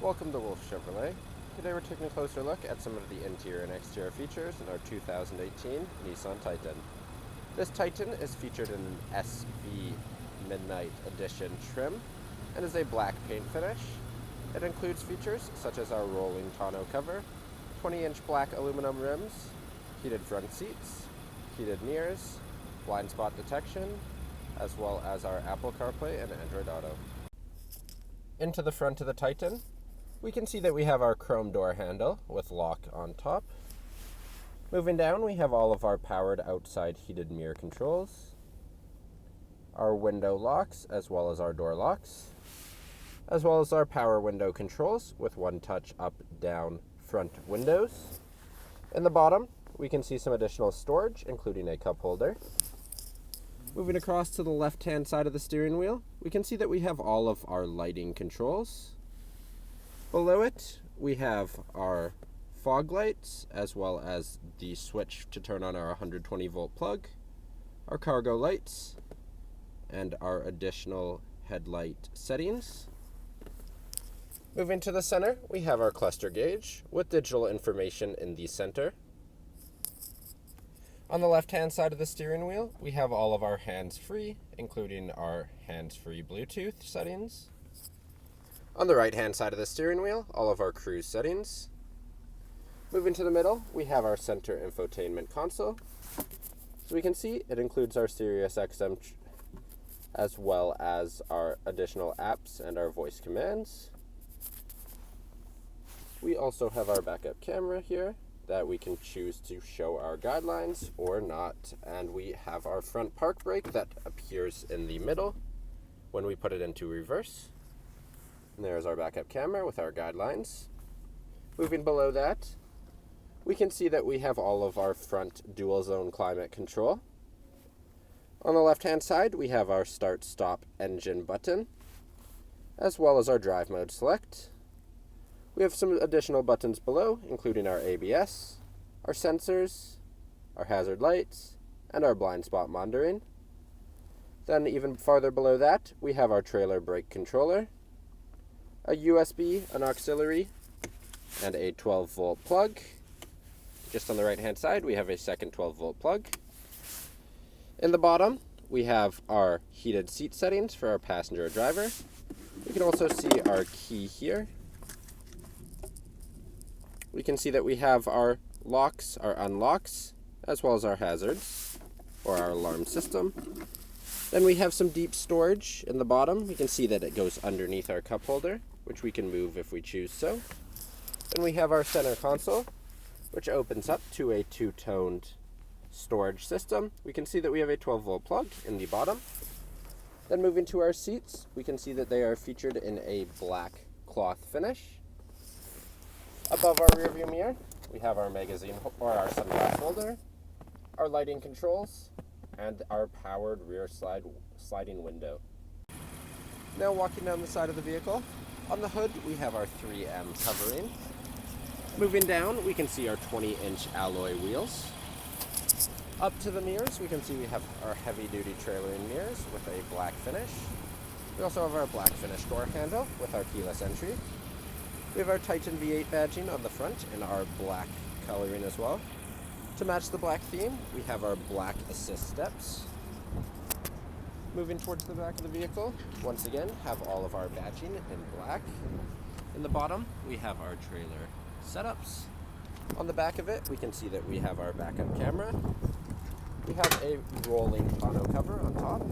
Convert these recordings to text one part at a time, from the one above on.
Welcome to Wolfe Chevrolet. Today we're taking a closer look at some of the interior and exterior features in our 2018 Nissan Titan. This Titan is featured in an SV Midnight Edition trim and is a black paint finish. It includes features such as our rolling tonneau cover, 20-inch black aluminum rims, heated front seats, heated mirrors, blind spot detection, as well as our Apple CarPlay and Android Auto. Into the front of the Titan, we can see that we have our chrome door handle with lock on top. Moving down, we have all of our powered outside heated mirror controls, our window locks as well as our door locks, as well as our power window controls with one touch up, down, front windows. In the bottom, we can see some additional storage, including a cup holder. Moving across to the left-hand side of the steering wheel, we can see that we have all of our lighting controls. Below it, we have our fog lights, as well as the switch to turn on our 120 volt plug, our cargo lights, and our additional headlight settings. Moving to the center, we have our cluster gauge with digital information in the center. On the left-hand side of the steering wheel, we have all of our hands-free, including our hands-free Bluetooth settings. On the right-hand side of the steering wheel, all of our cruise settings. Moving to the middle, we have our center infotainment console. So we can see it includes our Sirius XM as well as our additional apps and our voice commands. We also have our backup camera here that we can choose to show our guidelines or not. And we have our front park brake that appears in the middle when we put it into reverse. And there's our backup camera with our guidelines. Moving below that, we can see that we have all of our front dual zone climate control. On the left-hand side, we have our start-stop engine button, as well as our drive mode select. We have some additional buttons below, including our ABS, our sensors, our hazard lights, and our blind spot monitoring. Then even farther below that, we have our trailer brake controller, a USB, an auxiliary, and a 12-volt plug. Just on the right-hand side, we have a second 12-volt plug. In the bottom, we have our heated seat settings for our passenger or driver. We can also see our key here. We can see that we have our locks, our unlocks, as well as our hazards, or our alarm system. Then we have some deep storage in the bottom. We can see that it goes underneath our cup holder, which we can move if we choose so. Then we have our center console, which opens up to a two-toned storage system. We can see that we have a 12-volt plug in the bottom. Then moving to our seats, we can see that they are featured in a black cloth finish. Above our rearview mirror, we have our magazine or our sunglass holder, our lighting controls, and our powered rear sliding window. Now walking down the side of the vehicle, on the hood we have our 3M covering. Moving down, we can see our 20-inch alloy wheels. Up to the mirrors, we can see we have our heavy-duty trailering mirrors with a black finish. We also have our black finish door handle with our keyless entry. We have our Titan V8 badging on the front in our black coloring as well. To match the black theme, we have our black assist steps. Moving towards the back of the vehicle, once again, have all of our badging in black. In the bottom, we have our trailer setups. On the back of it, we can see that we have our backup camera. We have a rolling tonneau cover on top.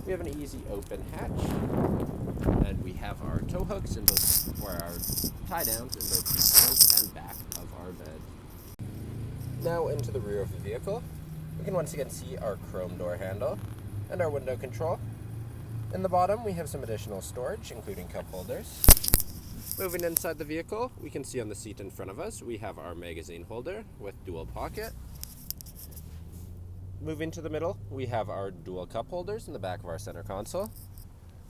We have an easy open hatch. And we have our tow hooks in both, or our tie downs in both the front and back of our bed. Now into the rear of the vehicle, we can once again see our chrome door handle and our window control. In the bottom, we have some additional storage, including cup holders. Moving inside the vehicle, we can see on the seat in front of us, we have our magazine holder with dual pocket. Moving to the middle, we have our dual cup holders in the back of our center console.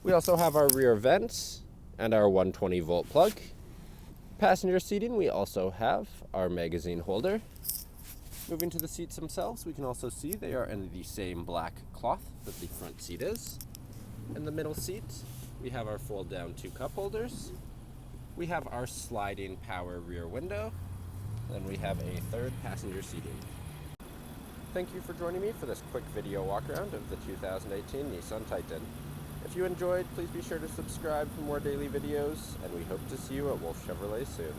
We also have our rear vents and our 120 volt plug. Passenger seating, we also have our magazine holder. Moving to the seats themselves, we can also see they are in the same black cloth that the front seat is. In the middle seat, we have our fold down 2 cup holders. We have our sliding power rear window. Then we have a third passenger seating. Thank you for joining me for this quick video walk around of the 2018 Nissan Titan. If you enjoyed, please be sure to subscribe for more daily videos, and we hope to see you at Wolfe Chevrolet soon.